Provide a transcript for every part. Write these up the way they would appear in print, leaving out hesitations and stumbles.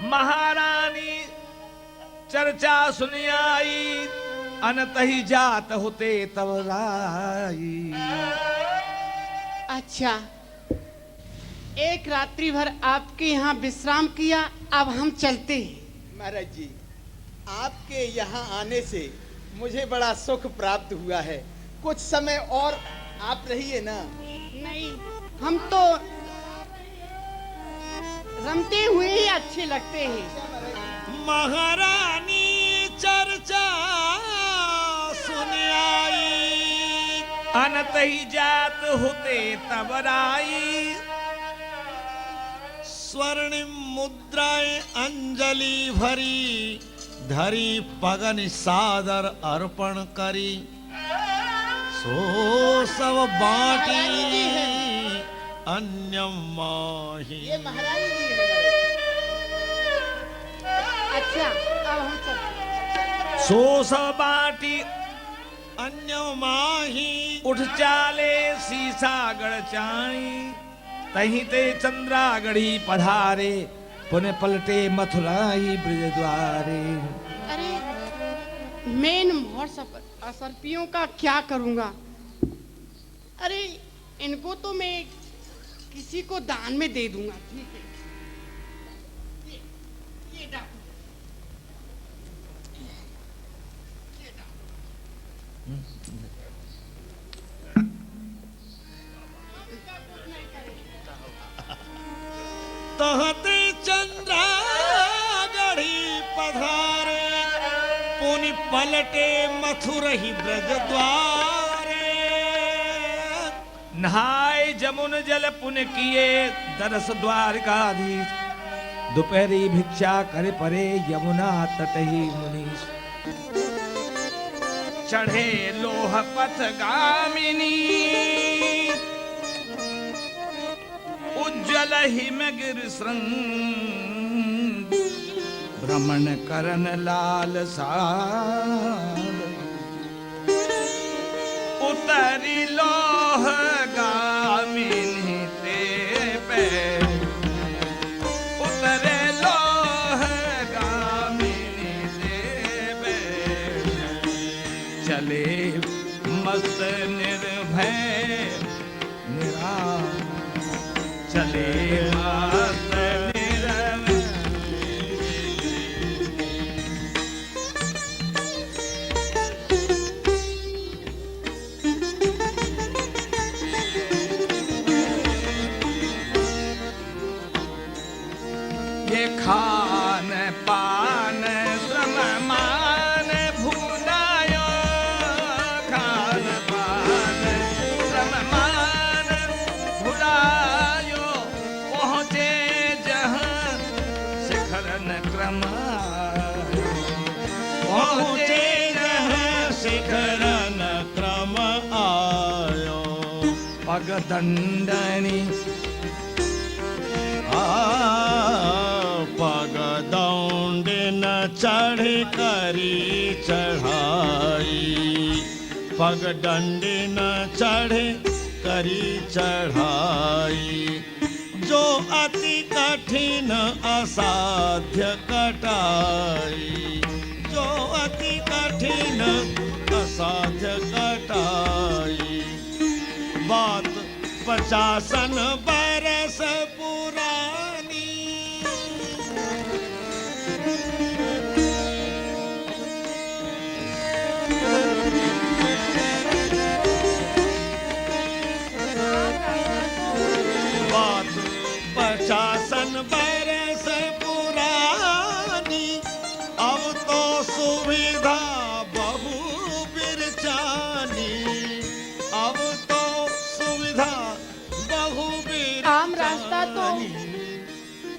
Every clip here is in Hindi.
महारानी चर्चा सुनी आई, अनत ही जात होते तब राई। अच्छा, एक रात्रि भर आपके यहाँ विश्राम किया, अब हम चलते हैं। महाराज जी, आपके यहाँ आने से मुझे बड़ा सुख प्राप्त हुआ है। कुछ समय और आप रहिए ना। नहीं, हम तो रमते हुए ही अच्छे लगते हैं। महारानी चर्चा सुन आई, अनत ही जात होते तब राई। स्वर्णिम मुद्राएं अंजलि भरी, धरी पगन सादर अर्पण करी। सो सब बाटी अन्यम माही। ये महारानी जी है। अच्छा, अब हम चलते। सो सब बाटी अन्य माही, उठ चाले सीसा गढ़ चाई। तहीं ते चंद्रागढ़ी पधारे, पुनः पलटे मथुराई ब्रज द्वारे। अरे मैं इन मोर असर्पियों का क्या करूंगा? अरे इनको तो मैं किसी को दान में दे दूंगा। ठीक है, ये डालो। तहते चंद्रागढ़ी पधारे, पुनि पलटे मथुरहि ब्रज द्वारे। नहाय जमुन जल पुन किए, दरस द्वारकाधीश। दोपहरी भिक्षा कर परे, यमुना तटही मुनीश। चढ़े लोह पथ गामिनी, उज्जवल हिमगिर श्रृंग। भ्रमण करन लाल साल, उतरी लोह गामिनी ते पैर। उतरे लोह गामिनी ते पैर। चले मस्त निर्भय निराल, चले मस्त निर्भय। ये खान पान श्रम मान भूलायो, खान पान श्रम मान भुलायो। पहुँचे जहाँ शिखरन क्रम, पहुँचे जहाँ शिखरन क्रम आयो। पग दंडनी पग दौंड न चढ़ करी चढ़ाई। पग दंड न चढ़ करी चढ़ाई। जो अति कठिन असाध्य कटाई। जो अति कठिन असाध्य कटाई। बात 50 बरस पुरानी। बात 50 बरस पुरानी। अब तो सुविधा बहु बिरचानी। अब तो सुविधा बहु बिरचानी। आम रास्ता तो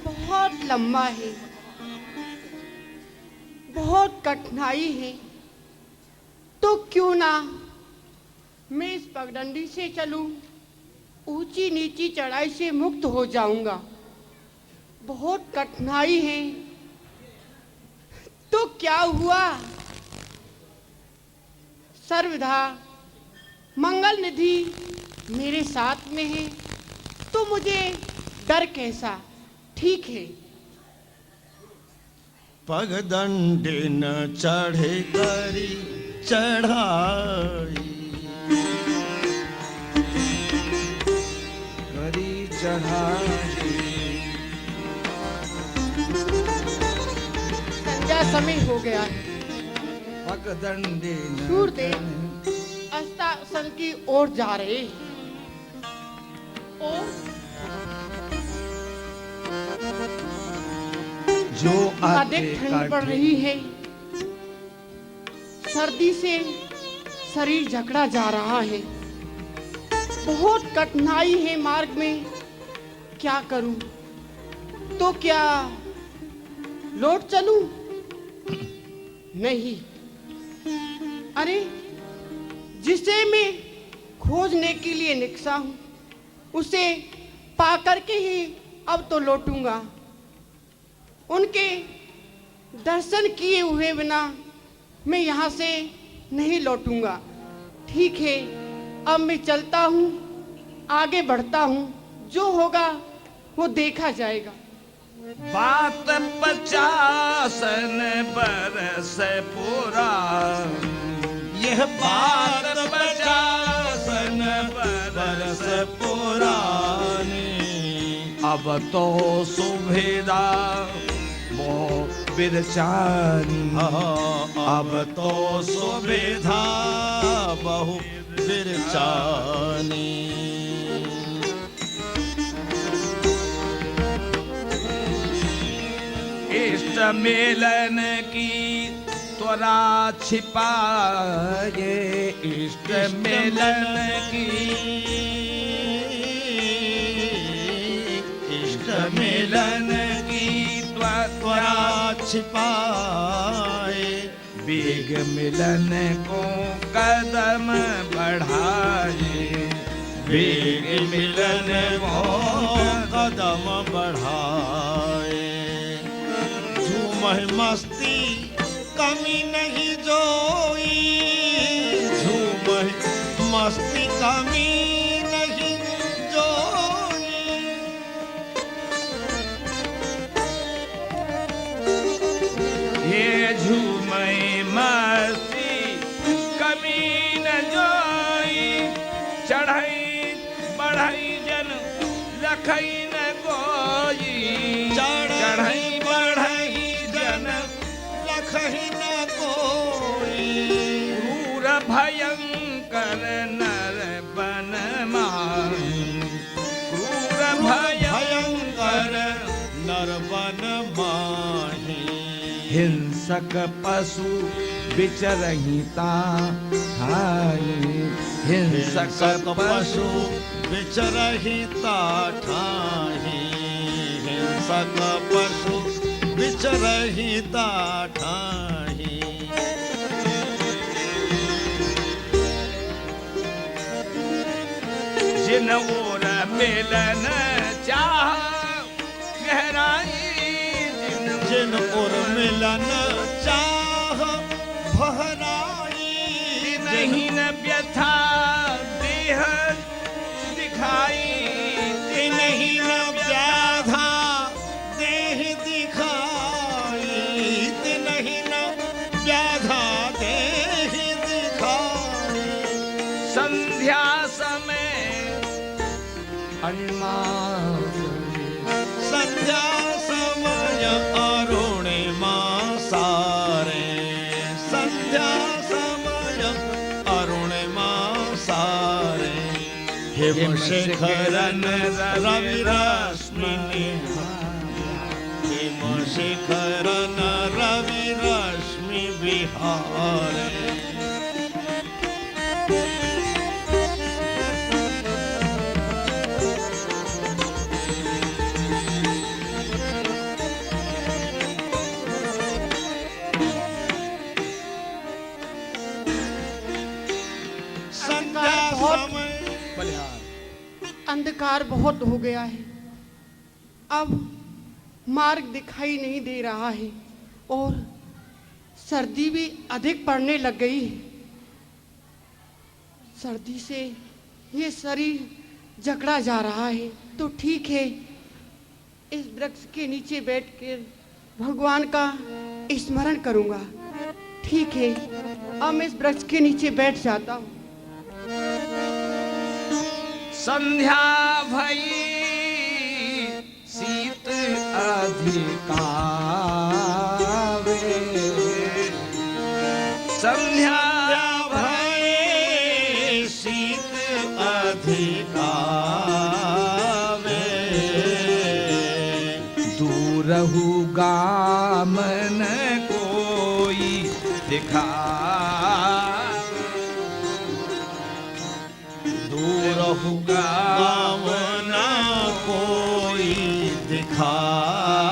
बहुत लंबा है, बहुत कठिनाई है, तो क्यों ना मैं इस पगडंडी से चलूं, ऊंची नीची चढ़ाई से मुक्त हो जाऊंगा। बहुत कठिनाई है तो क्या हुआ, सर्वदा मंगल निधि मेरे साथ में है, तो मुझे डर कैसा। ठीक है, पगदंड न चढ़े करी चढ़ाई, करी चढ़ाई। संध्या समय हो गया है। पगदंडी न सूरदेव अस्तासन की ओर जा रहे हैं। और जो अधिक ठंड पड़ रही है, सर्दी से शरीर जकड़ा जा रहा है, बहुत कठिनाई है मार्ग में। क्या करूं? तो क्या लौट चलूं? नहीं, अरे जिसे मैं खोजने के लिए निकसा हूं, उसे पाकर के ही अब तो लौटूंगा। उनके दर्शन किए हुए बिना मैं यहाँ से नहीं लौटूंगा। ठीक है, अब मैं चलता हूँ, आगे बढ़ता हूँ, जो होगा वो देखा जाएगा। बात 50 बरस पूरा, यह बात बात 50 बरस पुरानी, अब तो सुभेदा वो बिरचानी। अब तो सुविधा बहु बिरचानी। इष्ट मिलन की त्वरा छिपाए, इष्ट मिलन की, इष्ट मिलन की त्वरा छिपाए, वेग मिलन को कदम बढ़ाए, वेग मिलन को कदम बढ़ाए। झूमह मस्ती कमी नहीं जोई, झूमह मस्ती कमी नहीं जोई। ये झूमई मस्ती कमी न जोई, चढ़ई बढ़ई जन लखई न कोई, चढ़ई बढ़ई जन लखही न कोई। क्रूर भयंकर नर बन माही, क्रूर भयंकर नरवन माही। हिंसक पशु विचरहिता ठाई, हिंसक पशु विचरहिता ठाही, हिंसक पशु विचरहिता ठाही। जिन ओर मिलन चाह गहराई, जिन और मिलन चाह भहराई। नहीं न व्यथा देह दिखाई, नहीं न व्याधा देह दिखाई, नहीं न व्याधा देह दिखाई। संध्या समय अनिमास, संध्या समय अरुणिमा सारे, संध्या समय अरुणिमा सारे। हिम शिखरन रवि रश्मि, हिम शिखरन रवि रश्मि विहारे। संध्या समय अंधकार बहुत हो गया है, अब मार्ग दिखाई नहीं दे रहा है और सर्दी भी अधिक पड़ने लग गई है। सर्दी से ये शरीर जकड़ा जा रहा है। तो ठीक है, इस वृक्ष के नीचे बैठ कर भगवान का स्मरण करूंगा। ठीक है, अब मैं इस वृक्ष के नीचे बैठ जाता हूँ। संध्या भई शीत अधिकावे, संध्या भय शीत अधिकावे, दूरहु गामन कोई दिखा, दूरहु गामना कोई दिखावे,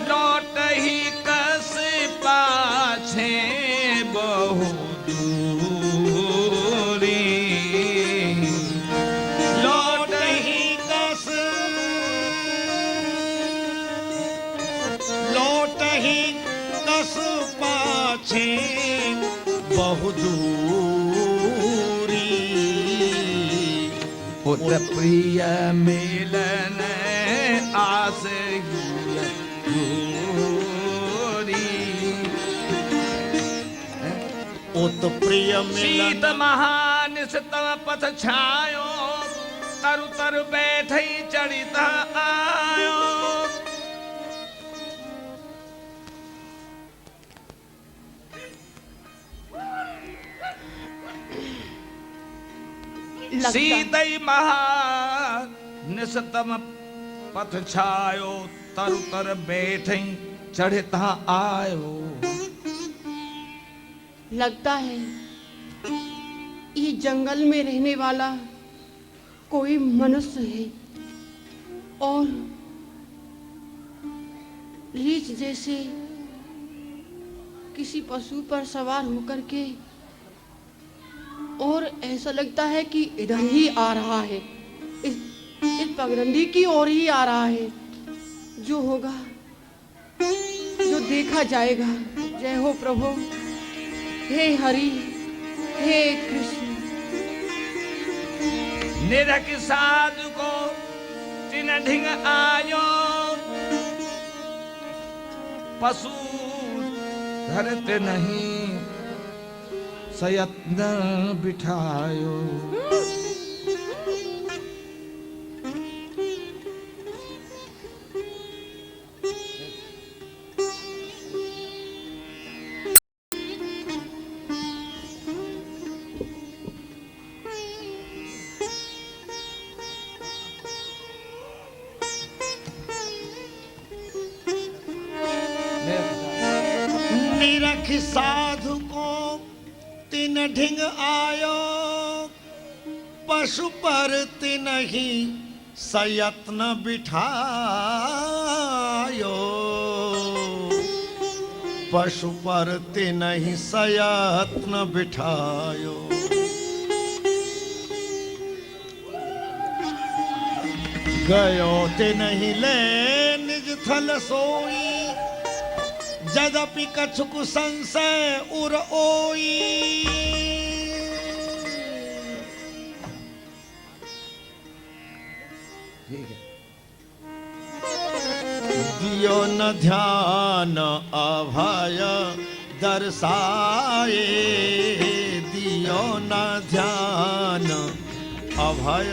लौट ही कस पाछे बहु दूरी, लौट ही कस, लौट ही कस पाछे बहु दूरी, पुत्र प्रिय मिलन आस दूरी, उत प्रिय मिलन शीत महान तम पथ छायो, तरु तरु बैठई चढ़ित आयो, सीतई महान तम पथ छायो, तरु तर बैठई चढ़ित आयो। लगता है ये जंगल में रहने वाला कोई मनुष्य है और रीछ जैसे किसी पशु पर सवार होकर के, और ऐसा लगता है कि इधर ही आ रहा है, इस पगडंडी की ओर ही आ रहा है। जो होगा जो देखा जाएगा। जय हो प्रभु। हे हरि, हे कृष्ण। निरख साधु को तिन ढिंग आयो, पशु धरते नहीं सयत्न बिठायो। निरख साधु को तिन ढिंग आयो, पशु पर तिन ही सयत्न बिठायो, पशु पर तिन ही सयत्न बिठायो। गयो तिन ही ले निज थल सोई, जदपि कछुक संशय उर ओई। दियो न ध्यान अभय दर्शाए, दियो न ध्यान अभय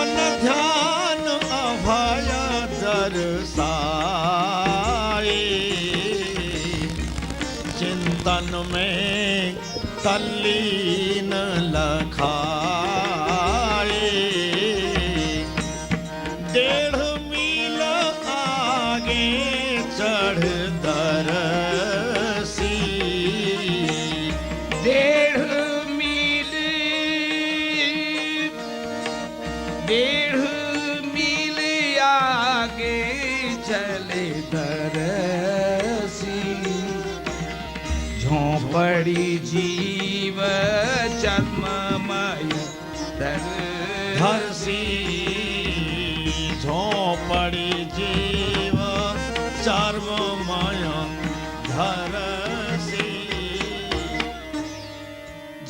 न ध्यान अभय दर्शाए, चिंतन में तल्लीन लखाए। 1.5 मील आगे चढ़ दरसी, 1.5 मील आगे चले दरसी, झोंपड़ी जीव चर्ममय धरसी, झोंपड़ी जीव चर्ममय धरसी।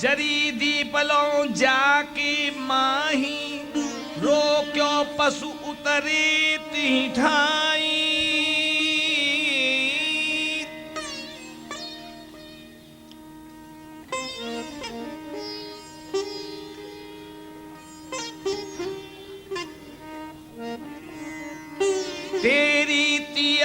जरी दीपलों जाके माही, रो क्यों पशु उतरे ती ठाई। तेरी तिय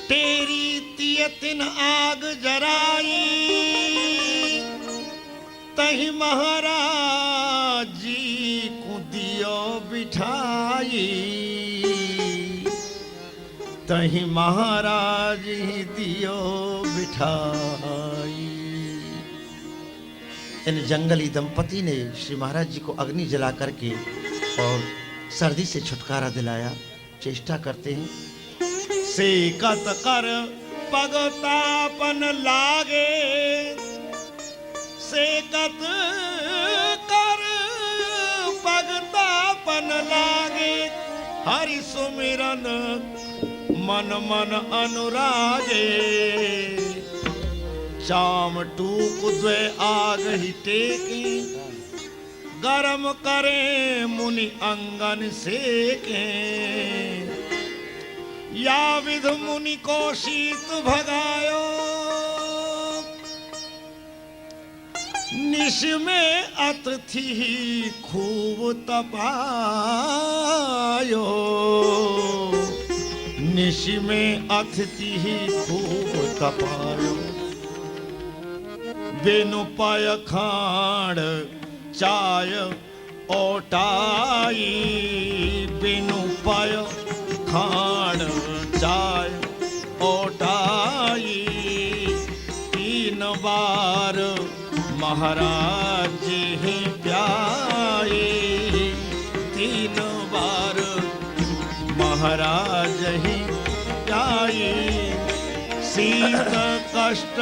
तेरी तियतिन आग जराई, तही महाराज जी को दियो बिठाई, तही महाराज ही दियो बिठाई। इन जंगली दंपति ने श्री महाराज जी को अग्नि जला करके और सर्दी से छुटकारा दिलाया। चेष्टा करते हैं। सेकत कर पगतापन लागे, सेकत कर पगतापन लागे, हरि सुमिरन मन मन अनुरागे। चाम टूक द्वे आग ही टेकी, गरम करे मुनि अंगन सेके। या विध मुनि को शीत भगायो, निश में अतिथि खूब तपायो, निश में अतिथि खूब तपायो। बेनु पाय खाड़ चाय ओटाई, बेनु पाय खाड़ चाय ओटाई। 3 बार महाराज ही प्याए, 3 बार महाराज ही प्याए। शीत कष्ट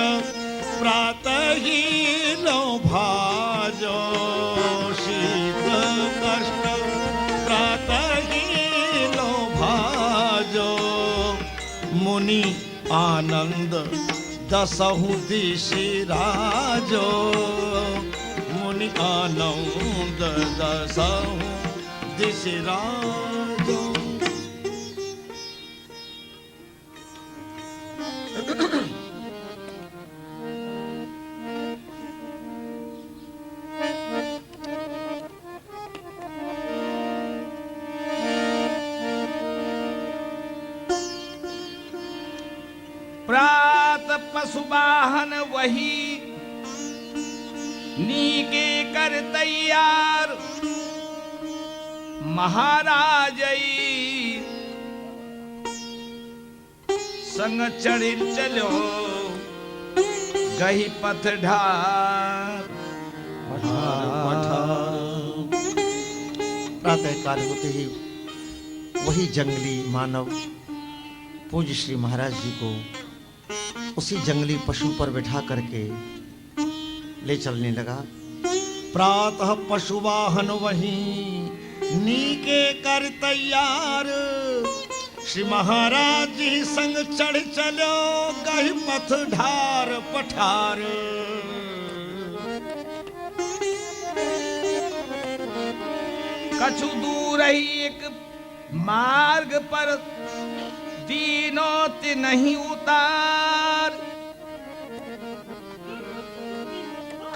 प्रातः ही लो भाजो, शीत कष्ट प्रातः ही लो भाजो। मुनि आनंद दसहु दिशि राजो, मुनि आनंद दसहु दिशि राजो। प्रात पशुवाहन वही, नीके कर तैयार महाराजई। संग चढ़ चलो गही पथ ढार। प्रातः काल होते ही वही जंगली मानव पूज्य श्री महाराज जी को उसी जंगली पशु पर बैठा करके ले चलने लगा। प्रातः पशुवाहन वही, नीके कर तैयार। श्री महाराज जी संग चढ़ चलो गही पथ ढार पठार। कछु दूर ही एक मार्ग पर, तीनों नहीं उतार।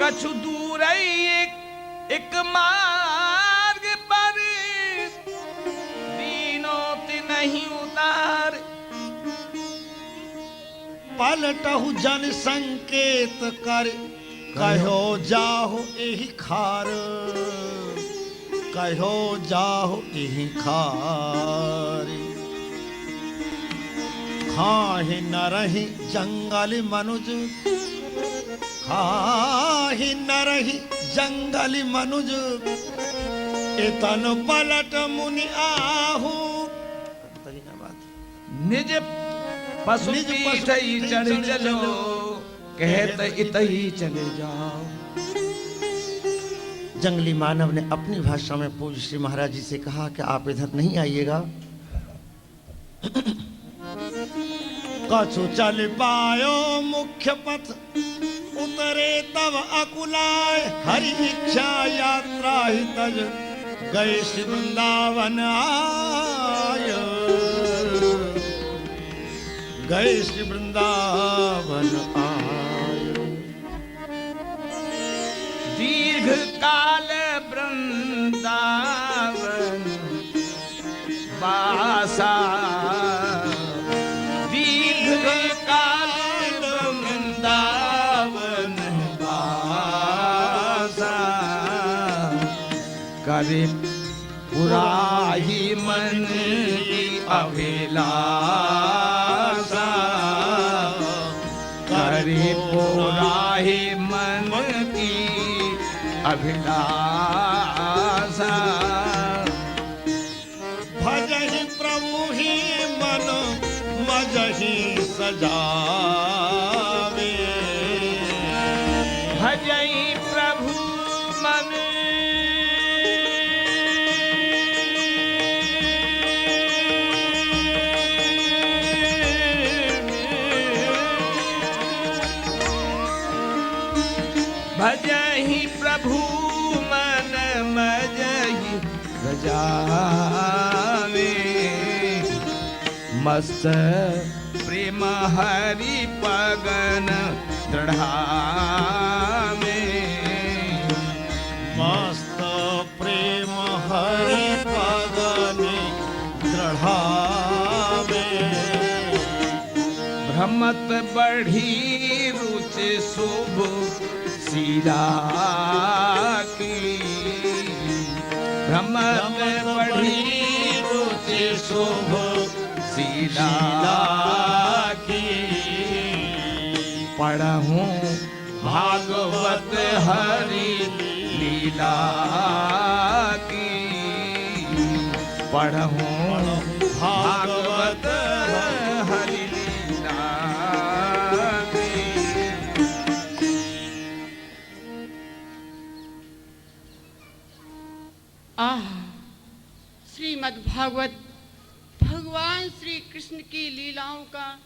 कछु दूर एक मार्ग पर, तीनों नहीं उतार। पलटहु जन संकेत कर, कहो जाहो एहि खार, कहो जाहो एहि खार। खाहि न रही जंगल मनुज, खाहि न रही जंगल मनुज। इतन पलट मुनि आहू। निज पशु पीठ ही चढ़ चलो, कहत इतही चले जाओ। जंगली मानव ने अपनी भाषा में पूज्य श्री महाराज जी से कहा कि आप इधर नहीं आइएगा। कछु चल पायो मुख्य पथ उतरे तब अकुलाय, हरि इच्छा यात्रा ही तज गए श्री वृंदावन आयो, गए श्री वृंदावन आयो। दीर्घ काल वृंदावन वासा, दीर्घ काल वृंदावन वासा, करे पुराही मन की अभिलाषा, करे पुराही मन की अभिलाषा। भजहि प्रभु ही मन मजहि सजावे, भजई प्रभु मन भजहि प्रभु मन मजहि गजावे, मस्त प्रेम हरि पगन दृढ़ावे, मस्त प्रेम हरि पगनि दृढ़ावे। भ्रमत बढ़ी रुचि शुभ सीरा की, भ्रमत बढ़ी रुचि शुभ सीरा की। पढ़ूं भागवत हरि लीला की, पढ़ूं भागवत हरि लीला की। आह, श्रीमद् भागवत भगवान श्री कृष्ण की लीलाओं का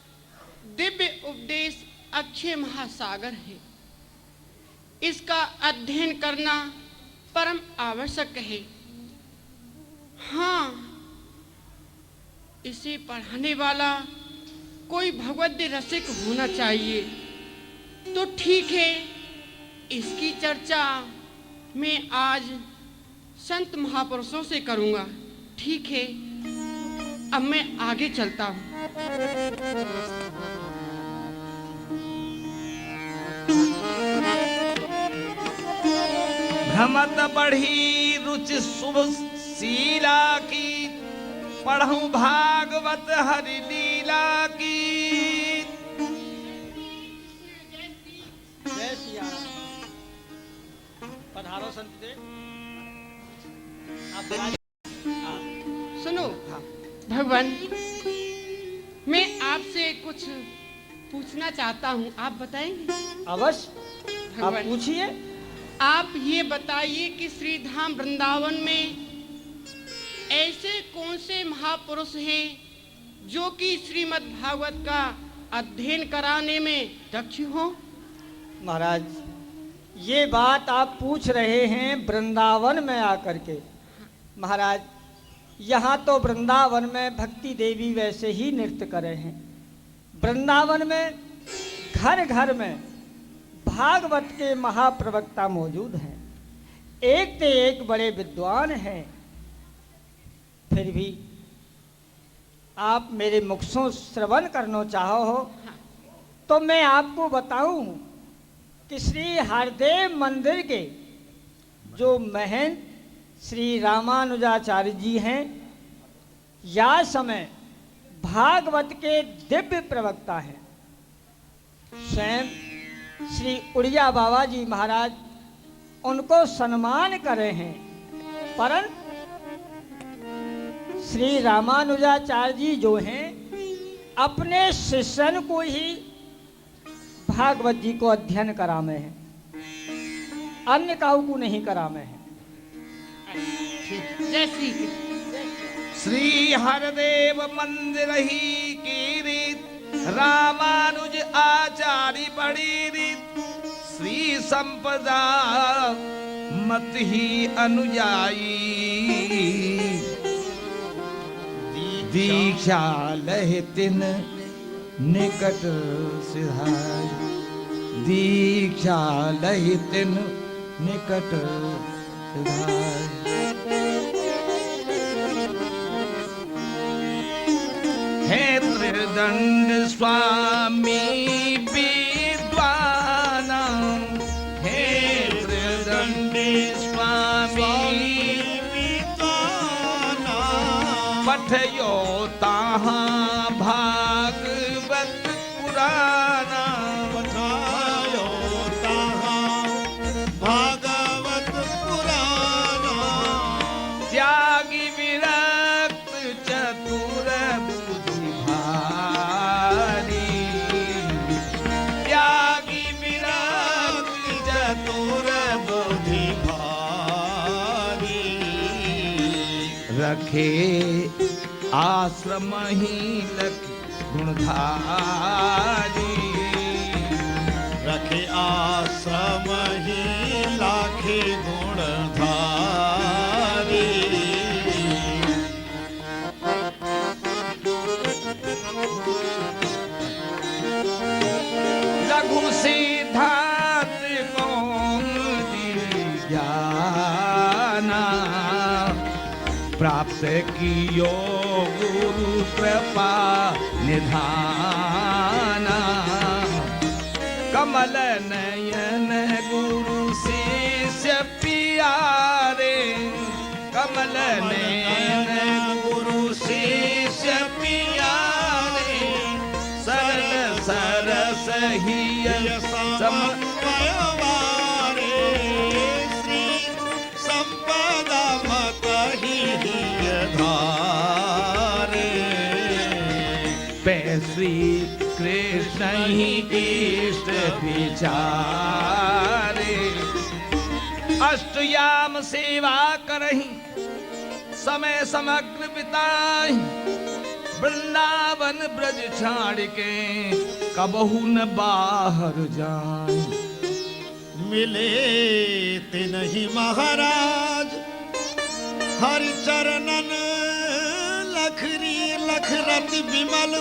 दिव्य उपदेश अक्षय महासागर है। इसका अध्ययन करना परम आवश्यक है। हाँ, इसे पढ़ाने वाला कोई भगवद्य रसिक होना चाहिए। तो ठीक है, इसकी चर्चा मैं आज संत महापुरुषों से करूंगा। ठीक है, अब मैं आगे चलता हूँ। भ्रमत बढ़ी रुचि शुभ शीला की, पढ़ूं भागवत हरि लीला की। जय सिया राम। पधारो संत देव। आप सुनो भगवान, मैं आपसे कुछ पूछना चाहता हूँ, आप बताएंगे? अवश्य, आप भगवान, पूछिए। आप ये बताइए कि श्री धाम वृंदावन में ऐसे कौन से महापुरुष हैं जो कि श्रीमद् भागवत का अध्ययन कराने में दक्ष हो? महाराज, ये बात आप पूछ रहे हैं वृंदावन में आकर के। महाराज, यहाँ तो वृंदावन में भक्ति देवी वैसे ही नृत्य करे हैं। वृंदावन में घर घर में भागवत के महाप्रवक्ता मौजूद हैं, एक से एक बड़े विद्वान हैं। फिर भी आप मेरे मुख से श्रवण करना चाहो हो तो मैं आपको बताऊं कि श्री हरदेव मंदिर के जो महंत श्री रामानुजाचार्य जी हैं, या समय भागवत के दिव्य प्रवक्ता हैं। स्वयं श्री उड़िया बाबा जी महाराज उनको सम्मान करे हैं, परंतु श्री रामानुजाचार्य जी जो हैं अपने शिष्यन को ही भागवत जी को अध्ययन करामे हैं, अन्य काऊ को नहीं करामे हैं। जय श्री कृष्ण। श्री हरदेव मंदिर ही की रीत, रामानुज आचार्य बड़ी रीत, श्री संपदा मत ही अनुजाई, दीक्षा लहे तिन निकट सिधाई, दीक्षा लहे तिन निकट सिधाई। हे त्रिदंड स्वामी विद्वाना, हे त्रिदंड स्वामी विद्वाना, पठयो ताहाँ भागवत पुराना, पठायो ताहाँ भागवत पुराना, त्यागी विरक्त चतुर बुद्धि भारी, त्यागी विरक्त चतुर बुद्धि भारी, रखे आश्रम ही लख गुणधारी, रखे आश्रम ही लाखे गुण धारी, लघु सिद्धांत कौन ज्ञाना, प्राप्त कियो गुरु कृपा निधाना, कमल नयन गुरु शिष्य प्यारे, कमल नयन गुरु शिष्य प्यारे, सरल सरस ही सम समवारे, श्री संपदा मत ही धारे, पे श्री कृष्ण ही इष्ट विचारे, अष्टयाम सेवा करही समय समग्र बिताई, वृंदावन ब्रज छाड़ के कबहू न बाहर जाए। मिले तिन ही महाराज हरि चरणन लखरी लखरत विमल,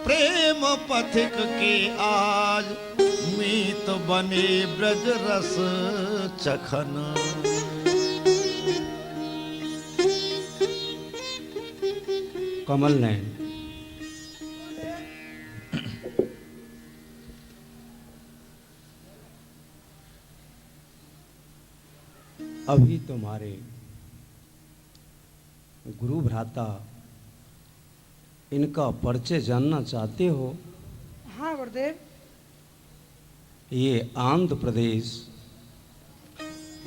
प्रेम पथिक के आज मीत बने ब्रज रस चखन। कमल नयन, अभी तुम्हारे गुरु भ्राता इनका परिचय जानना चाहते हो? हाँ गुरुदेव। ये आंध्र प्रदेश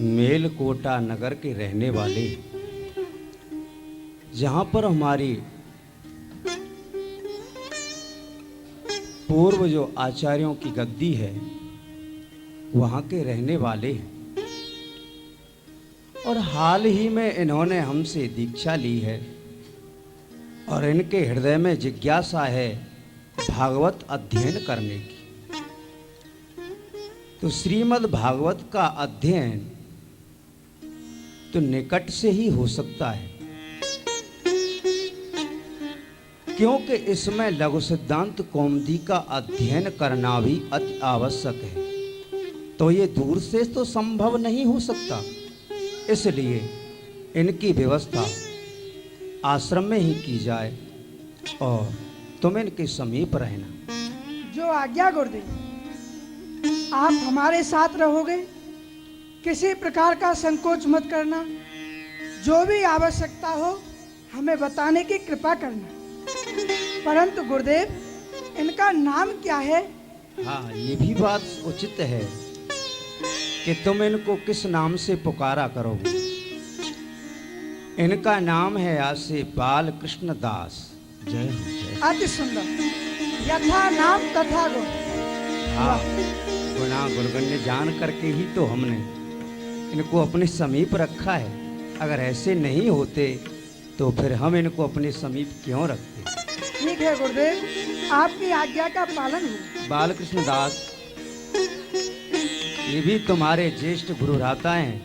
मेलकोटा नगर के रहने वाले, जहाँ पर हमारी पूर्व जो आचार्यों की गद्दी है वहाँ के रहने वाले हैं, और हाल ही में इन्होंने हमसे दीक्षा ली है और इनके हृदय में जिज्ञासा है भागवत अध्ययन करने की। तो श्रीमद् भागवत का अध्ययन तो निकट से ही हो सकता है, क्योंकि इसमें लघु सिद्धांत कौमुदी का अध्ययन करना भी अति आवश्यक है। तो ये दूर से तो संभव नहीं हो सकता, इसलिए इनकी व्यवस्था आश्रम में ही की जाए और तुम इनके समीप रहना। जो आज्ञा गुरुदेव। आप हमारे साथ रहोगे, किसी प्रकार का संकोच मत करना, जो भी आवश्यकता हो हमें बताने की कृपा करना। परंतु गुरुदेव, इनका नाम क्या है? हाँ, ये भी बात उचित है कि तुम इनको किस नाम से पुकारा करोगे। इनका नाम है आज से बाल कृष्ण दास। जय हो, जय। अति सुंदर, यथा नाम तथा गुण। हाँ, गुणा गुणगण्य जान करके ही तो हमने इनको अपने समीप रखा है। अगर ऐसे नहीं होते तो फिर हम इनको अपने समीप क्यों रखते? ठीक है गुरुदेव, आपकी आज्ञा का पालन हो। बालकृष्ण दास, ये भी तुम्हारे ज्येष्ठ गुरु भ्राता हैं,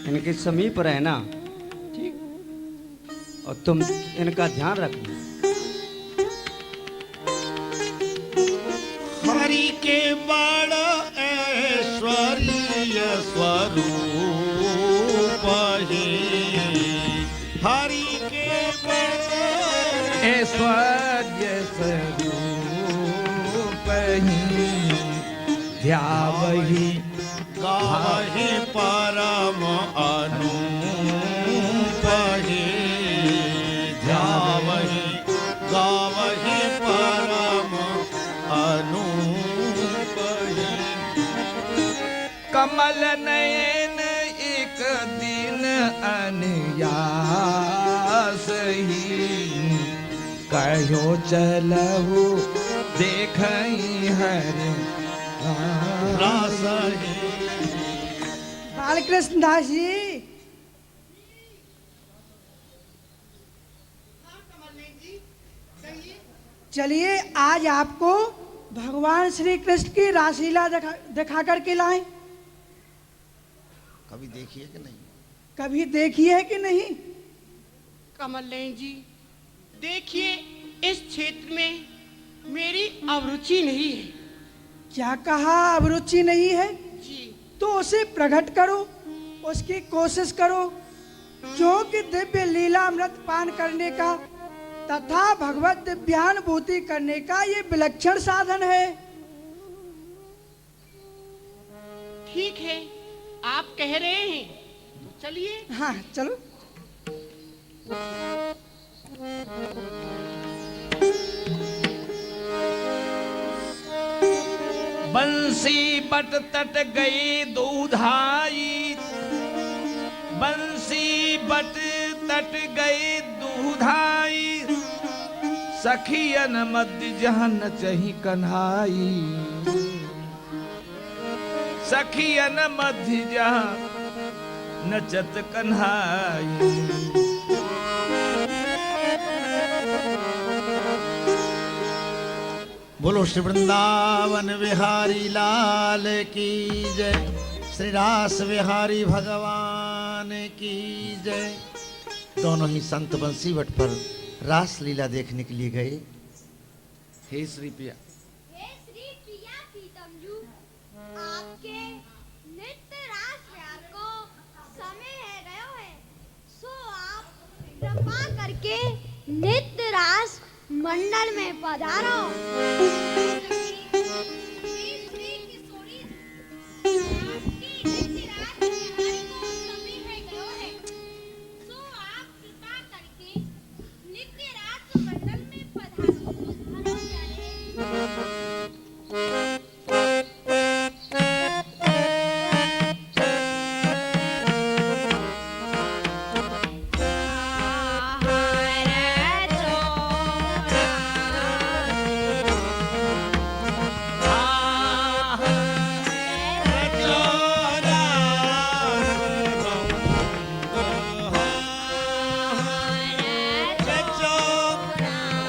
इनके समीप रहना ठीक, और तुम इनका ध्यान रखना। हरि के बड़ ऐश्वर्य स्वरूप ही, हरि के बड़ ऐश्वर्य स्वरूप ही ध्यावहि गाहि परम अनूप ही, ध्यावहि गावहि परम अनूप ही। कमल नयन एक दिन अनयास ही, कहो चलहु देखई हर रास ही। बालकृष्ण दास जी, चलिए आज आपको भगवान श्री कृष्ण की रासलीला दिखा करके लाएं। कभी देखिए कि नहीं? कभी देखी है कि नहीं? कमल नयन जी, देखिए इस क्षेत्र में मेरी अभिरुचि नहीं है। क्या कहा अभिरुचि नहीं है? जी तो उसे प्रकट करो, उसकी कोशिश करो, क्योंकि दिव्य लीलामृत पान करने का तथा भगवत दिव्यानुभूति करने का ये विलक्षण साधन है। ठीक है, आप कह रहे हैं तो चलिए। हाँ चलो। बंसी बट तट गई दूधाई, बंसी बट तट गई दूधाई, सखियन मध्य जहाँ नचही कन्हाई, सखियन मध्य जहाँ नचत कन्हाई। बोलो श्री वृंदावन विहारी लाल की जय, श्री रास विहारी भगवान की जय। दोनों ही संत बंसी वट पर रास लीला देखने के लिए गए। हे श्री प्रिया, हे श्री प्रिया प्रीतमजू, आपके नित्य रास विहार को समय है गयो है, सो आप कृपा करके नित्य रास मंडल में पधारो। श्री श्री किशोरी आपकी नित्य रास विहार को समय है गयो है, सो आप कृपा करके नित्य रास मंडल में पधारो। पधारो प्यारे।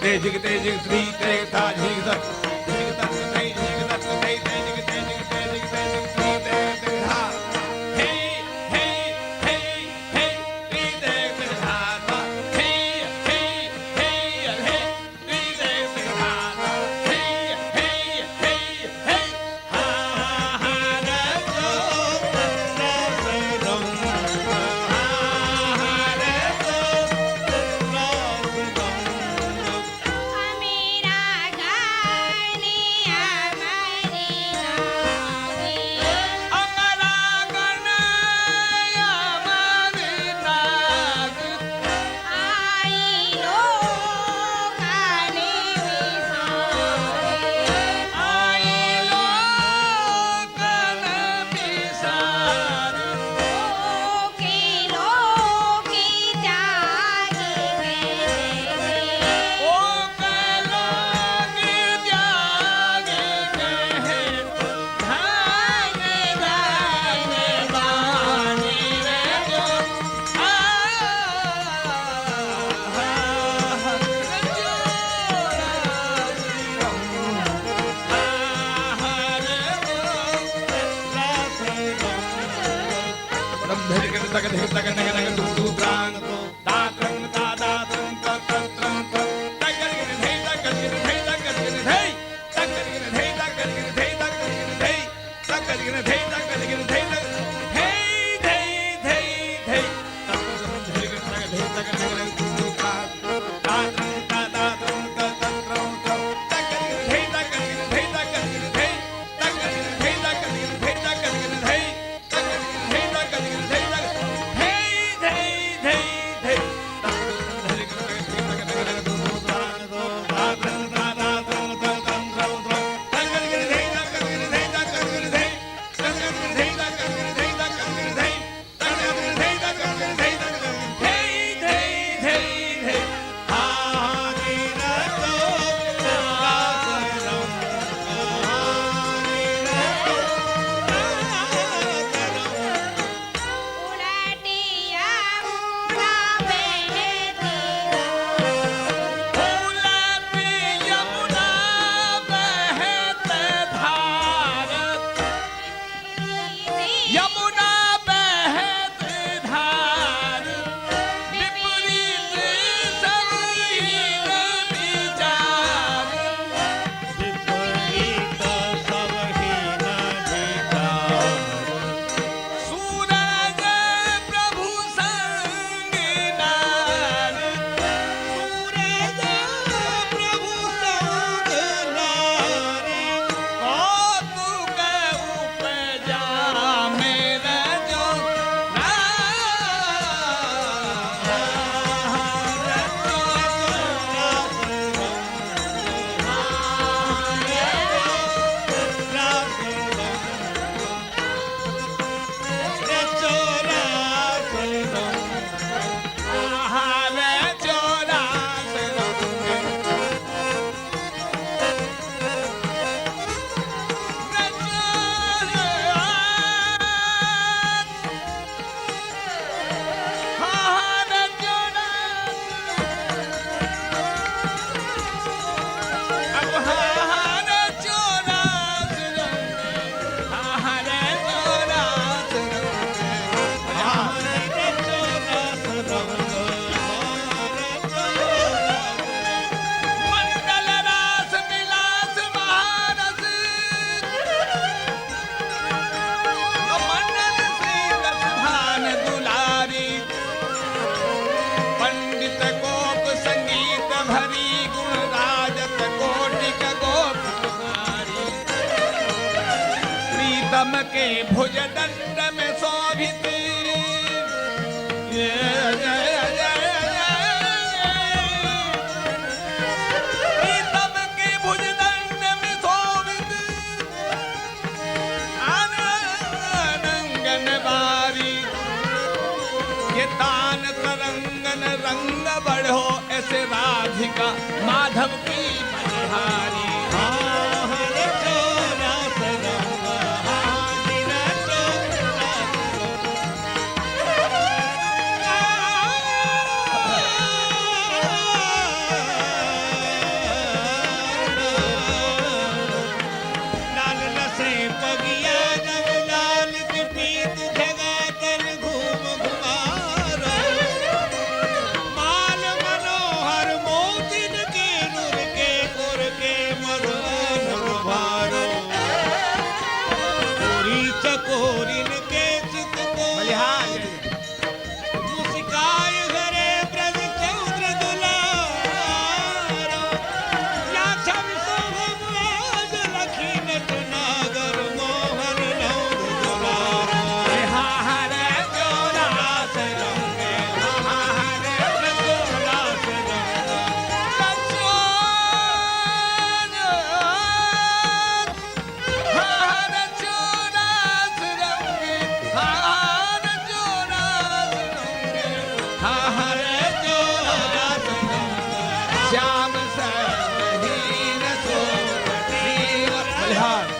जिगते जिगते जिगते था जिगत जिगत नहीं जिगत नहीं जिगते जिगते जिगते जिगते था हे हे हे हे जिगते था हे हे हे हे जिगते था हे हे हे हे हा हा रे तो अमीरा गाने अमरी नावी अमरा गणया मविनाग आई लोकाने विसारे आई लोकन बिसार लोकी लोकी जागी गए ओ कलोगी जागे कहे धागे धागे बानी रे जो उलटिया मुड़ा बहती यमुना बहते धार यमुना बहते धार विपरीत संगीत विचार विपरीत सबहीन विचार सूरज प्रभु संग नार सूरज प्रभु संग नारी कौतुक उपजा मेरा जो मंडल रास विलास महारस मंडल श्री दसभान दुलारी पंडित गोप संगीत भरी गुण राजत कोटिक गोप कुमारी प्रीतम के भुज दंड में शोभित प्रीतम के भुज दंड में शोभित आनंदन बारी ये तान तरंगन रंग बढ़ो ऐसे राधिका माधव की बलिहारी श्याम सरहीन सोबती बलिहार।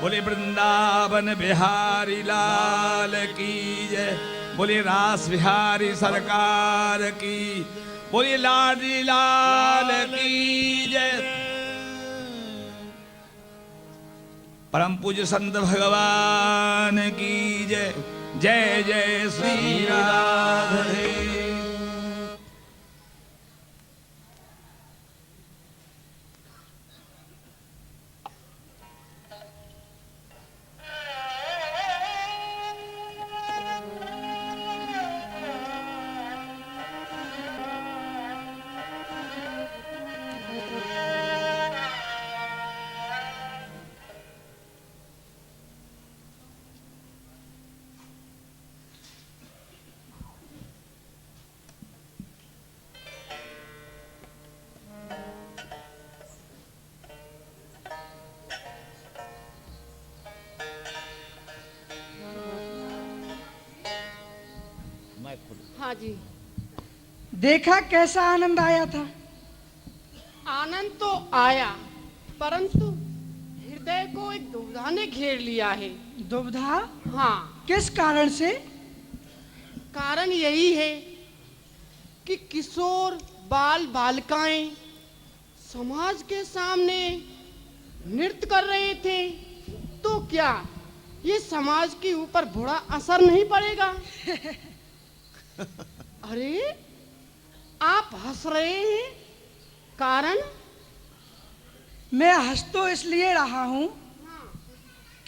बोले वृंदावन बिहारी लाल की जय। बोले रास बिहारी सरकार की। बोले लाडी लाल की जय। परम पूज्य संत भगवान की जय। जय जय श्री राधे। हाँ जी। देखा कैसा आनंद आया था? आनंद तो आया, परंतु हृदय को एक दुविधा ने घेर लिया है। दुविधा? हाँ। किस कारण से? कारण यही है कि किशोर बाल बालिकाएं समाज के सामने नृत्य कर रहे थे, तो क्या ये समाज के ऊपर बुरा असर नहीं पड़ेगा? अरे आप हंस रहे हैं, कारण? मैं हंस तो इसलिए रहा हूं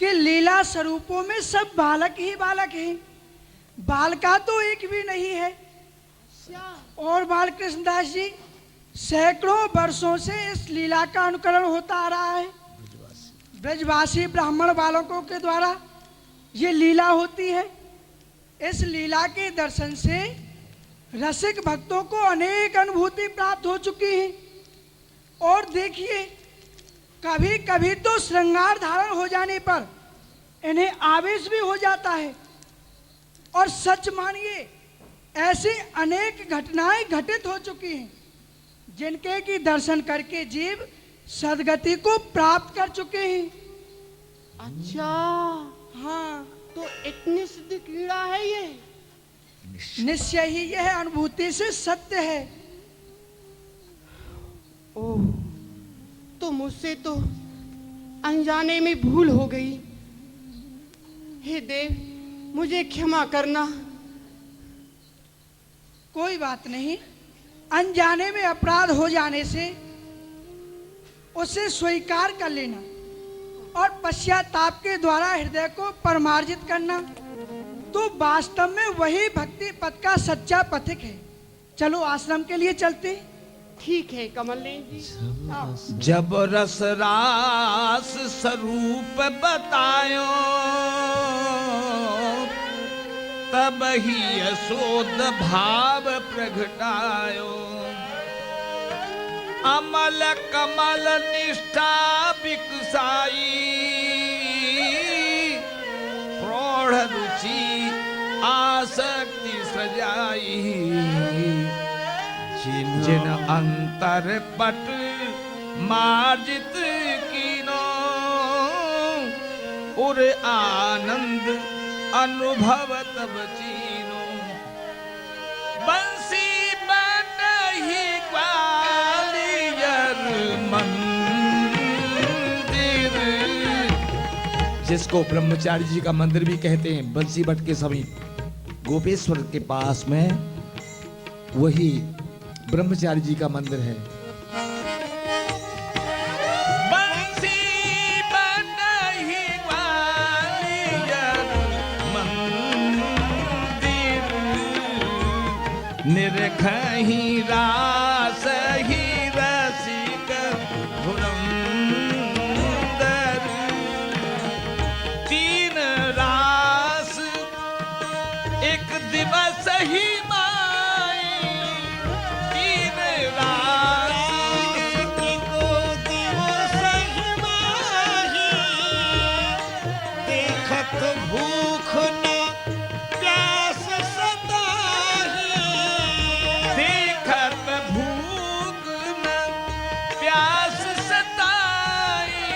कि लीला स्वरूपों में सब बालक ही बालक हैं, बालिका तो एक भी नहीं है। और बाल कृष्णदास जी, सैकड़ों वर्षों से इस लीला का अनुकरण होता आ रहा है। ब्रजवासी ब्राह्मण बालकों के द्वारा ये लीला होती है। इस लीला के दर्शन से रसिक भक्तों को अनेक अनुभूति प्राप्त हो चुकी है। और देखिए, कभी कभी तो श्रृंगार धारण हो जाने पर इन्हें आवेश भी हो जाता है। और सच मानिए, ऐसी अनेक घटनाएं घटित हो चुकी हैं जिनके की दर्शन करके जीव सदगति को प्राप्त कर चुके हैं। अच्छा, हाँ, तो इतनी सिद्ध कीड़ा है ये? निश्चय ही यह अनुभूति से सत्य है। ओह, तो मुझसे तो अनजाने में भूल हो गई। हे देव, मुझे क्षमा करना। कोई बात नहीं, अनजाने में अपराध हो जाने से उसे स्वीकार कर लेना और पश्चाताप के द्वारा हृदय को परमार्जित करना, तो वास्तव में वही भक्ति पथ का सच्चा पथिक है। चलो आश्रम के लिए चलते। ठीक है कमलेश जी, आओ। जब रस रास स्वरूप बतायो, तब ही यशोद भाव प्रगटायो। अमल कमल निष्ठा बिकसाई, प्रौढ़ रुचि आसक्ति सजाई। जिन अंतर पट मार्जित कीनो, उर आनंद अनुभव तब चीनो। बंसी बन ही ग्वालियर मंदिर, जिसको ब्रह्मचारी जी का मंदिर भी कहते हैं, बंसीबट के समीप गोपेश्वर के पास में वही ब्रह्मचारी जी का मंदिर है। निरखही रास ही रसिक धुरंधर, तीन रास एक दिवस ही माई, तीन रास को दिवस ही माही, देखत भूख न प्यास सताही, देखत भूख न प्यास सताई,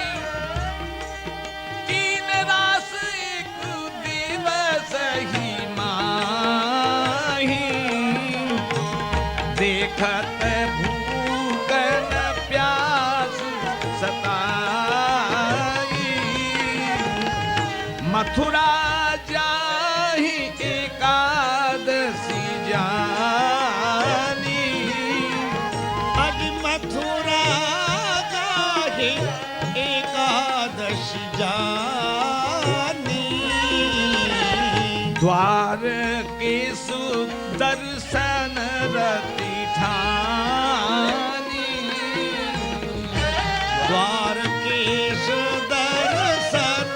तीन रास एक दिवस ही माही, देखत भूख न प्यास सताई, मथुरा जाहि एकादशी जानी, अज मथुरा गाहि एकादशी जानी, द्वार के सुदर्शन रति ठानी, द्वार के सुदर्शन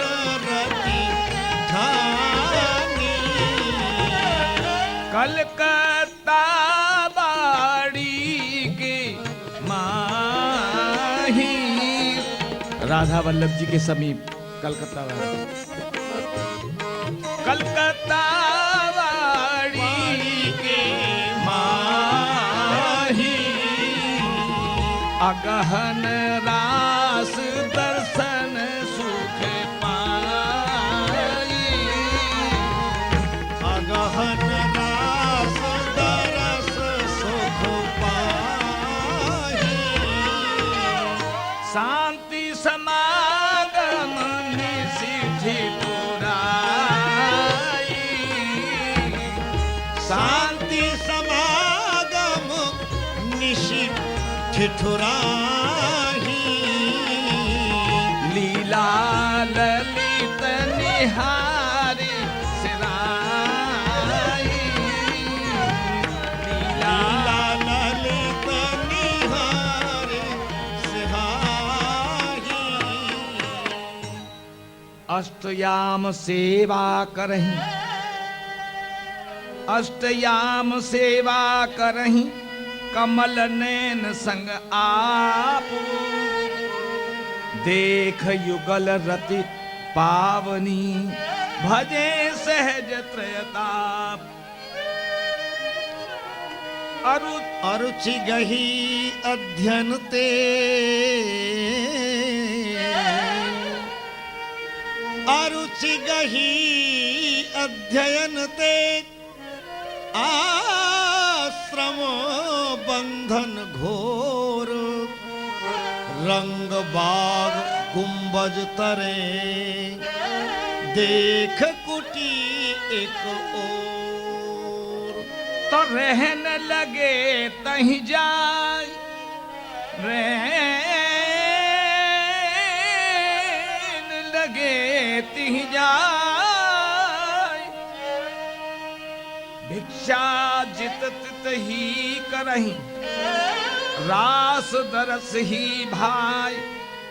रति ठानी, कलकत्ता बाड़ी के माही, राधा वल्लभ जी के समीप कलकत्ता वाड़ी, कलकत्ता वाड़ी के माही, अगहन रास दर्शन सुख पाई, अगहन रास दरस सुख पाही, शांति समागम निसिद्धि पुराई, शांति समागम निशि ठिठुराही, लीला ललित निहारी सिराई, लीला ललित निहारे सिहाही, अष्टयाम सेवा करहीं, अष्टयाम सेवा करहीं, कमल नैन संग आप, देख युगल रति पावनी, भजे सहज त्रयताप, अरुचि गही अध्ययन ते, अरुचि गही अध्ययन ते, आश्रम बंधन घोर, रंग बाग गुंबज तरे, देख कुटी एक ओर, तो रहन लगे तहीं जाय, रहन लगे तहीं जाय, भिक्षा जित तित ही करहीं, रास दरस ही भाई,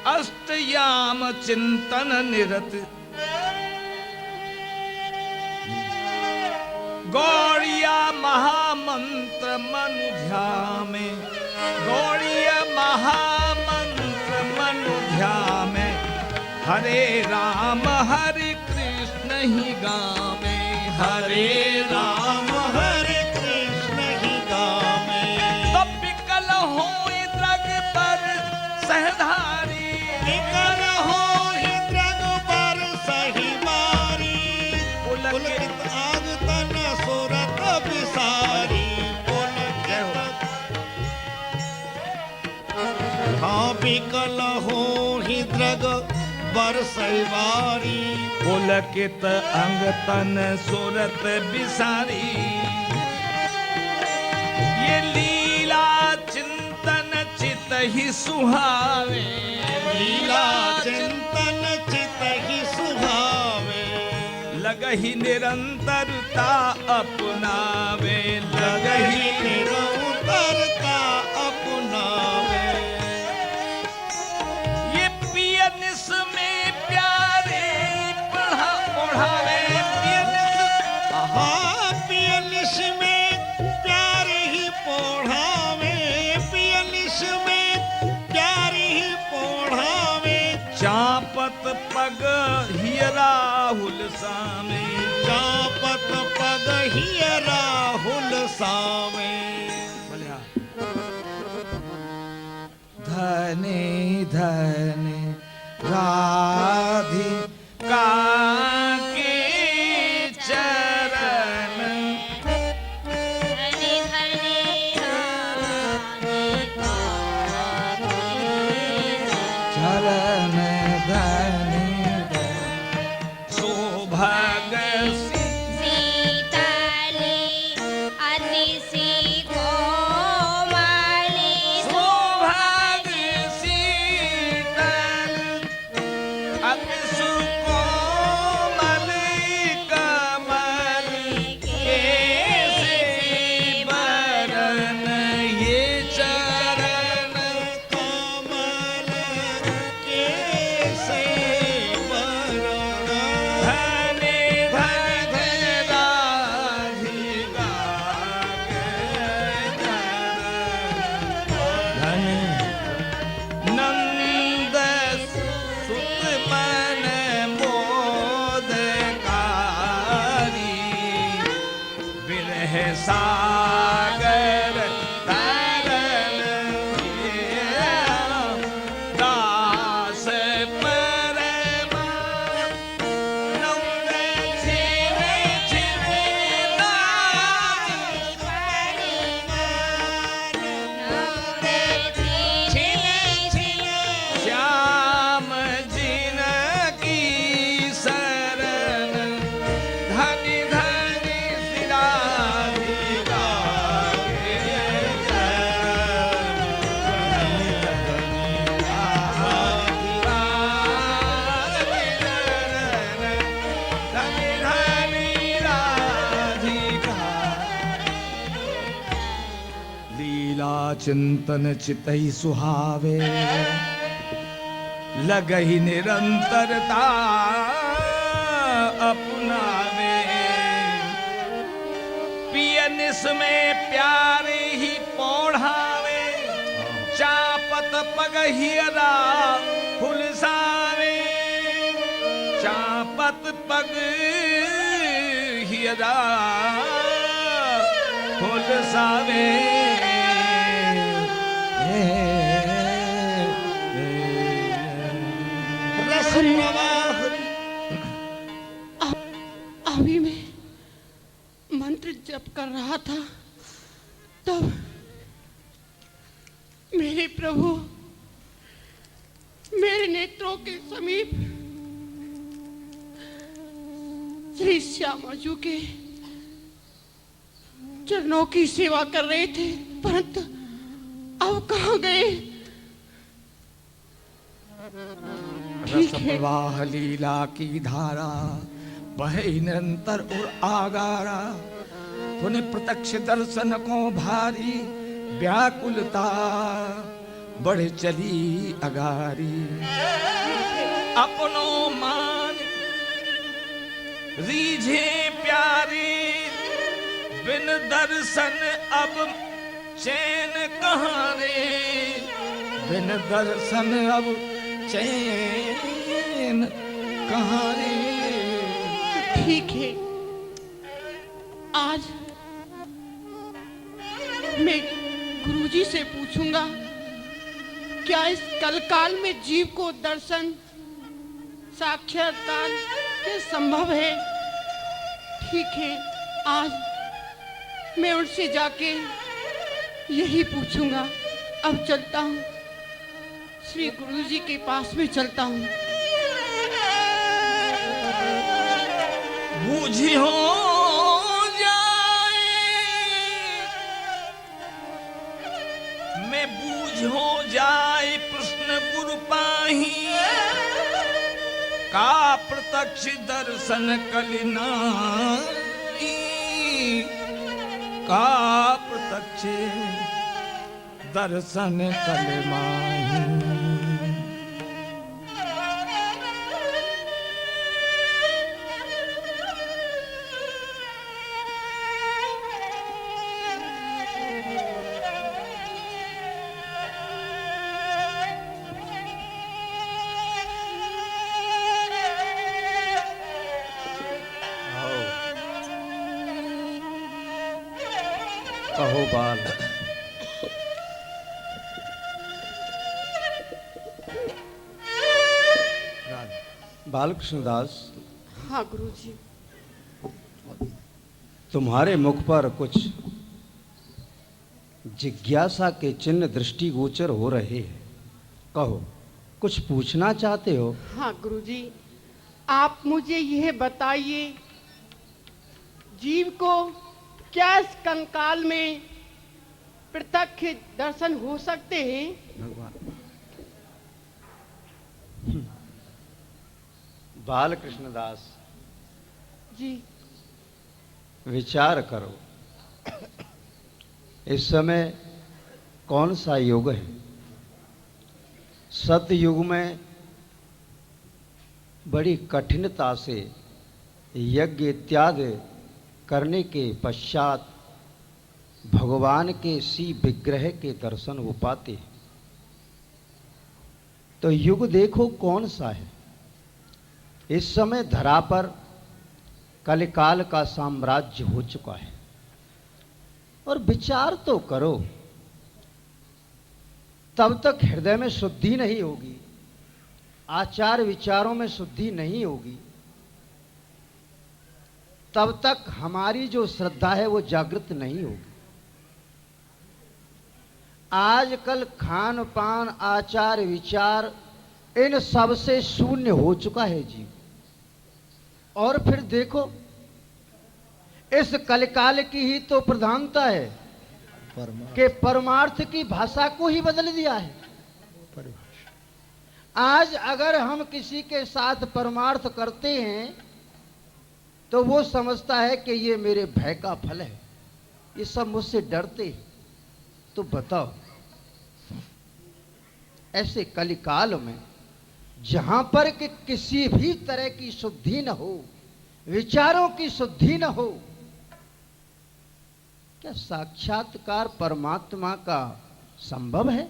अष्टयाम चिंतन निरत, गौड़िया महामंत्र मनु ध्यामे, गौड़िया महामंत्र मनु ध्यामे, हरे राम हरे कृष्ण ही गावे, हरे राम हरे कृष्ण ही गावे, तब विकल हो द्रग पर सहधारी, विकल हो द्रग पर सही मारी, पुलकित आग तन सुरत बिसारी, पुलकित हाँ विकल हो द्रग बरसई बारी पुलकित अंग तन सूरत बिसारी ये लीला चिंतन चित ही सुहावे लीला चिंतन चित ही सुहावे लगही निरंतरता अपनावे लगही निरंतरता अपनावे ये पियनिस में प्यारे ओढ़ावे हाँ पियलिश में प्यार ही पोढ़ावे पियलिश में प्यार ही पोढ़ावे चापत पग ही राहुल सामे चापत पग ही राहुल सावे धने धने राधिका के चरण धने धने राधिका चरण धने सौभाग सीताली अतिशि कोमली सौभाग शीतल अति सुकोमल कमल केसे बरन ये चरण कमल कैसे बरन धने धन राधिका के चरण नंद सुत मन मोदकारी विरह सागर तरल दास परमा नंद छिरे छिरे दास श्याम जिन की शरण धनि धनि सिराधिका के धनि धनि राधिका लीला चिंतन चितई सुहावे लगही निरंतरता अपनावे पियनिस में प्यारे ही पौढ़ावे चापत पगहियरा फुलसावे चापत पग हियरा फुलसावे रस प्रवाह अभी मैं मंत्र जप कर रहा था तब मेरे प्रभु मेरे नेत्रों के समीप श्री श्यामाजू के चरणों की सेवा कर रहे थे, परंतु अब कहाँ गए? रस प्रवाह लीला की धारा बहे निरंतर और आगारा, पुनः प्रत्यक्ष दर्शन को भारी व्याकुलता बढ़ चली अगारी। अपनो मान रीझे प्यारी, बिन दर्शन अब चैन कहाँ रे, बिन दर्शन अब चैन कहाँ रे। ठीक है, आज मैं गुरुजी से पूछूंगा क्या इस कलकाल में जीव को दर्शन साक्षात्कार के संभव है। ठीक है, आज मैं उनसे जाके यही पूछूंगा। अब चलता हूँ, श्री गुरुजी के पास में चलता हूँ। बूझियो जाए, मैं बूझो जाए प्रश्न गुरु पाही, का प्रत्यक्ष दर्शन कलिनाई, का प्रत्यक्ष दर्शन कलिमाही। कहो बाल। बालकृष्ण दास, हाँ गुरुजी। तुम्हारे मुख पर कुछ जिज्ञासा के चिन्ह दृष्टिगोचर हो रहे हैं। कहो, कुछ पूछना चाहते हो? हाँ गुरुजी, आप मुझे यह बताइए, जीव को क्या इस कंकाल में प्रत्यक्ष दर्शन हो सकते हैं? बालकृष्ण दास जी। विचार करो, इस समय कौन सा युग है? सतयुग में बड़ी कठिनता से यज्ञ इत्यादि करने के पश्चात भगवान के सी विग्रह के दर्शन हो पाते हैं। तो युग देखो कौन सा है। इस समय धरा पर कलिकाल का साम्राज्य हो चुका है। और विचार तो करो, तब तक हृदय में शुद्धि नहीं होगी, आचार विचारों में शुद्धि नहीं होगी, तब तक हमारी जो श्रद्धा है वो जागृत नहीं होगी। आजकल खान पान आचार विचार इन सब से शून्य हो चुका है जी। और फिर देखो, इस कलिकाल की ही तो प्रधानता है कि परमार्थ की भाषा को ही बदल दिया है। आज अगर हम किसी के साथ परमार्थ करते हैं तो वो समझता है कि ये मेरे भय का फल है, ये सब मुझसे डरते हैं। तो बताओ, ऐसे कलिकाल में जहां पर कि किसी भी तरह की शुद्धि न हो, विचारों की शुद्धि न हो, क्या साक्षात्कार परमात्मा का संभव है?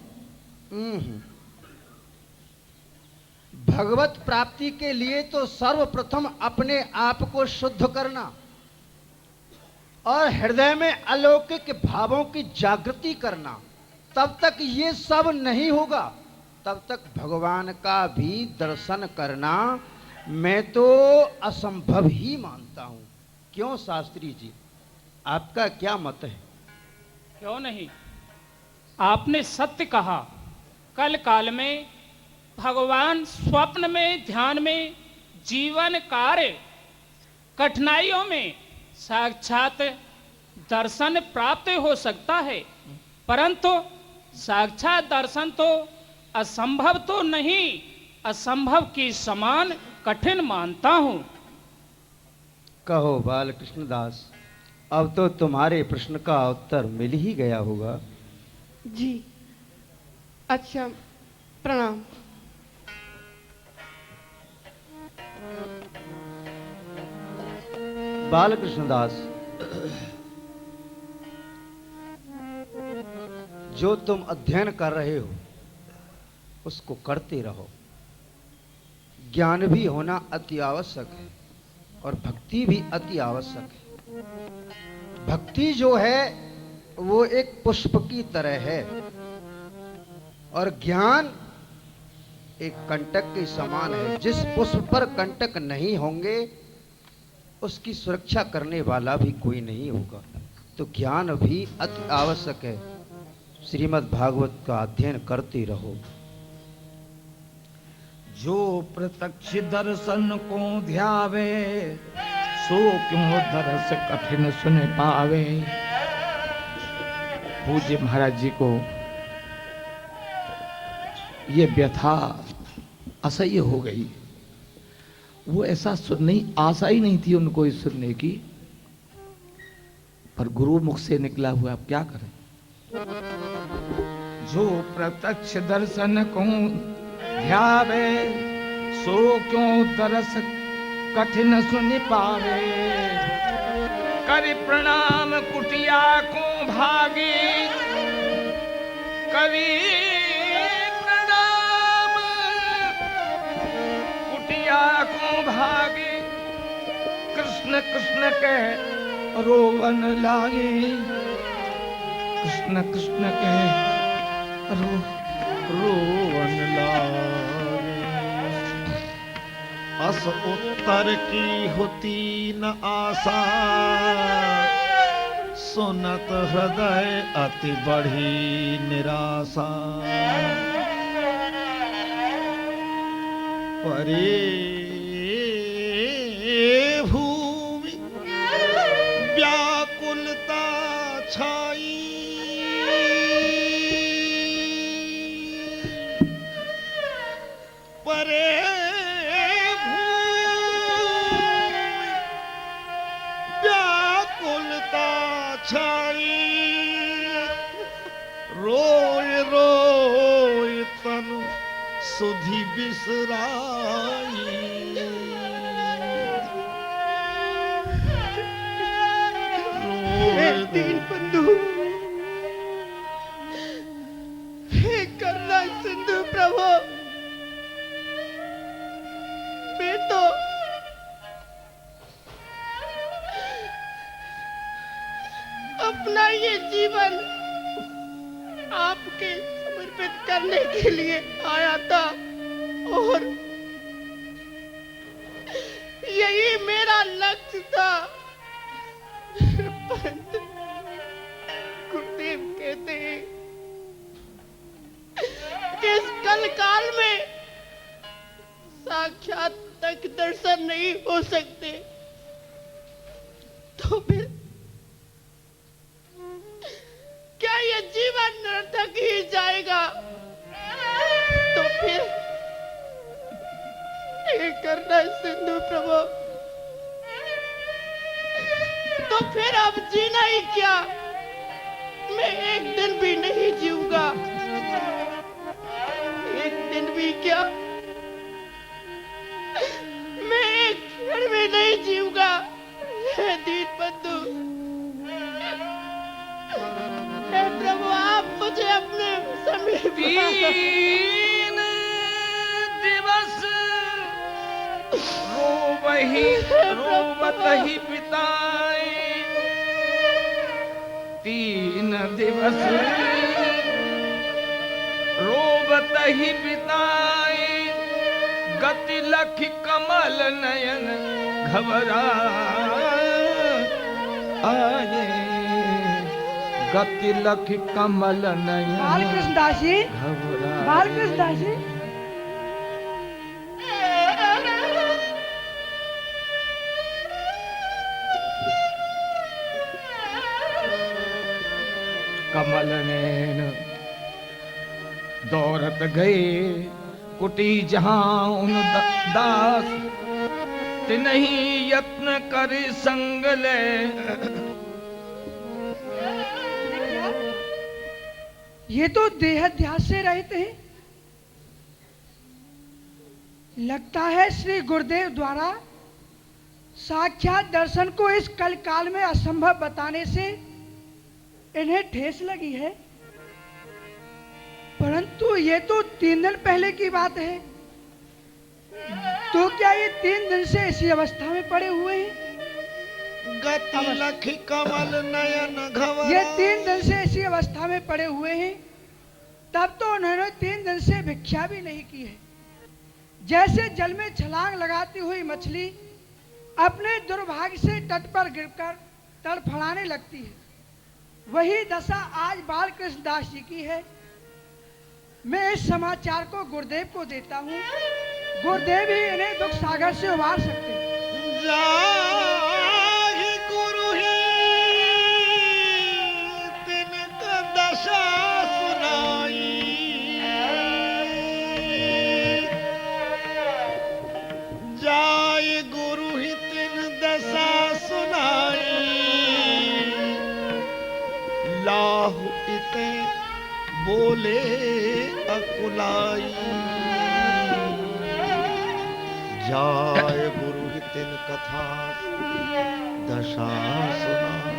भगवत प्राप्ति के लिए तो सर्वप्रथम अपने आप को शुद्ध करना और हृदय में अलौकिक भावों की जागृति करना। तब तक ये सब नहीं होगा, तब तक भगवान का भी दर्शन करना मैं तो असंभव ही मानता हूं। क्यों शास्त्री जी, आपका क्या मत है? क्यों नहीं, आपने सत्य कहा। कल काल में भगवान स्वप्न में, ध्यान में, जीवन कार्य कठिनाइयों में साक्षात दर्शन प्राप्त हो सकता है, परंतु साक्षात दर्शन तो असंभव तो नहीं, असंभव के समान कठिन मानता हूं। कहो बालकृष्ण दास, अब तो तुम्हारे प्रश्न का उत्तर मिल ही गया होगा। जी अच्छा, प्रणाम। बालकृष्ण दास, जो तुम अध्ययन कर रहे हो उसको करते रहो। ज्ञान भी होना अति आवश्यक है और भक्ति भी अति आवश्यक है। भक्ति जो है वो एक पुष्प की तरह है और ज्ञान एक कंटक के समान है। जिस पुष्प पर कंटक नहीं होंगे उसकी सुरक्षा करने वाला भी कोई नहीं होगा। तो ज्ञान भी अति आवश्यक है। श्रीमद् भागवत का अध्ययन करते रहो। जो प्रत्यक्ष दर्शन को ध्यावे, सो क्यों दरस कठिन सुन पावे। पूज्य महाराज जी को ये व्यथा असह्य हो गई। वो ऐसा सुनने आशा ही नहीं थी उनको इस सुनने की, पर गुरु मुख से निकला हुआ, अब क्या करें। जो प्रत्यक्ष दर्शन को ध्यावे, सो क्यों दरस कठिन सुन पावे। कर प्रणाम कुटिया को भागे, करी प्रणाम कुटिया को भागे। कृष्ण कृष्ण के रोवन लागे, कृष्ण कृष्ण के रोवन लागे। अस उत्तर की होती न आशा, सुनत हृदय अति बढ़ी निराशा। परे भूमि व्याकुलता छाई, परे छाई। रोय रोय तनु सुधि बिसराई। हे दीन बंधु, हे करुणा सिंधु प्रभु, मैं तो अपना ये जीवन आपके समर्पित करने के लिए आया था और यही मेरा लक्ष्य था। परंतु गुरुदेव कहते हैं कि इस कल काल में साक्षात तक दर्शन नहीं हो सकते, तो फिर क्या ये जीवन निरर्थक ही जाएगा। तो फिर ये करना सिंधु प्रभु, तो फिर अब जीना ही क्या। मैं एक दिन भी नहीं जीऊंगा, एक दिन भी क्या, मैं एक क्षण में नहीं जीऊंगा। हे दीन बंधु, हे प्रभु, आप मुझे अपने समीप। 3 दिवस रोवत ही बिताए, 3 दिवस रोवत ही बिताए। गति लख कमल नयन घबराए, गति लख कमल नयन बालकृष्ण दास जी, बालकृष्ण दास जी, कमल नयन दौड़त गए कुटी जहां उन दास। तिनहि यत्न कर संग ले, ये तो देह ध्यास से रहित हैं। लगता है श्री गुरुदेव द्वारा साक्षात दर्शन को इस कल काल में असंभव बताने से इन्हें ठेस लगी है। परंतु ये तो 3 दिन पहले की बात है, तो क्या ये 3 दिन से इसी अवस्था में पड़े हुए हैं? गति लख कमल नयन घबराए। ये 3 दिन से इसी अवस्था में पड़े हुए हैं, तब तो उन्होंने 3 दिन से भिक्षा भी नहीं की है। जैसे जल में छलांग लगाती हुई मछली अपने दुर्भाग्य से तट पर गिरकर तड़फड़ाने लगती है, वही दशा आज बालकृष्ण दास जी की है। मैं इस समाचार को गुरुदेव को देता हूँ, गुरुदेव ही इन्हें दुख सागर से उबार सकते हैं। ते बोले अकुलाई, जाय गुरु हितिन कथा दशा सुनाई।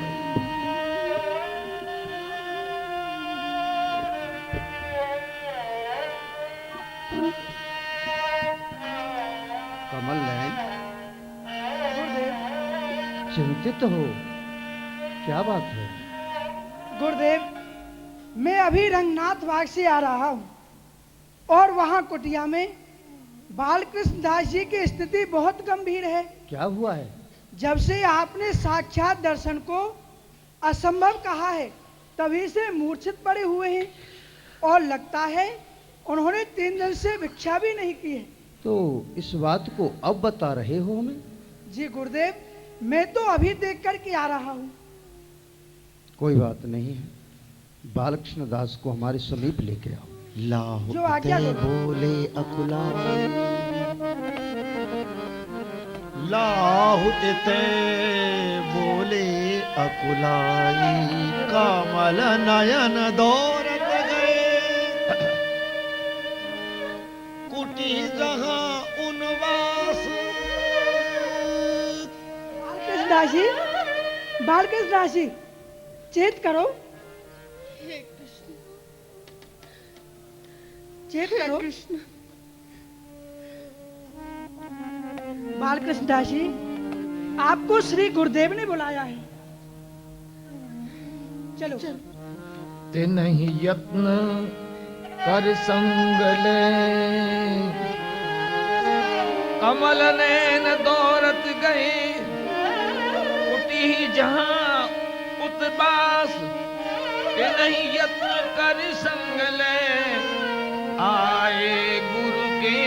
कमल नयन, गुरुदेव, चिंतित हो, क्या बात है? गुरुदेव, मैं अभी रंगनाथ बाग से आ रहा हूँ और वहाँ कुटिया में बालकृष्ण दास जी की स्थिति बहुत गंभीर है। क्या हुआ है? जब से आपने साक्षात दर्शन को असंभव कहा है तभी से मूर्छित पड़े हुए हैं और लगता है उन्होंने 3 दिन से भिक्षा भी नहीं की है। तो इस बात को अब बता रहे हो हमें? जी गुरुदेव, मैं तो अभी देख कर के आ रहा हूँ। कोई बात नहीं है, बालकृष्ण दास को हमारे समीप लेके आओ। लाहु जो आज्ञा ते करो। बोले अकुलाई, लाहु ते बोले अकुलाई, कमल नयन दौरत गए, कुटी जहां उनवास। बालकृष्ण दास जी, बालकृष्ण दास जी, चेत करो, हे कृष्ण, चेत हे करो। कृष्ण। बालकृष्ण दास जी, आपको श्री गुरुदेव ने बुलाया है। चलो, ते नहीं यत्न कर संग ले, कमल नैन दौरत गए, कुटी जहां उतबास, ते नहीं यत्न कर संग ले, आए गुरु के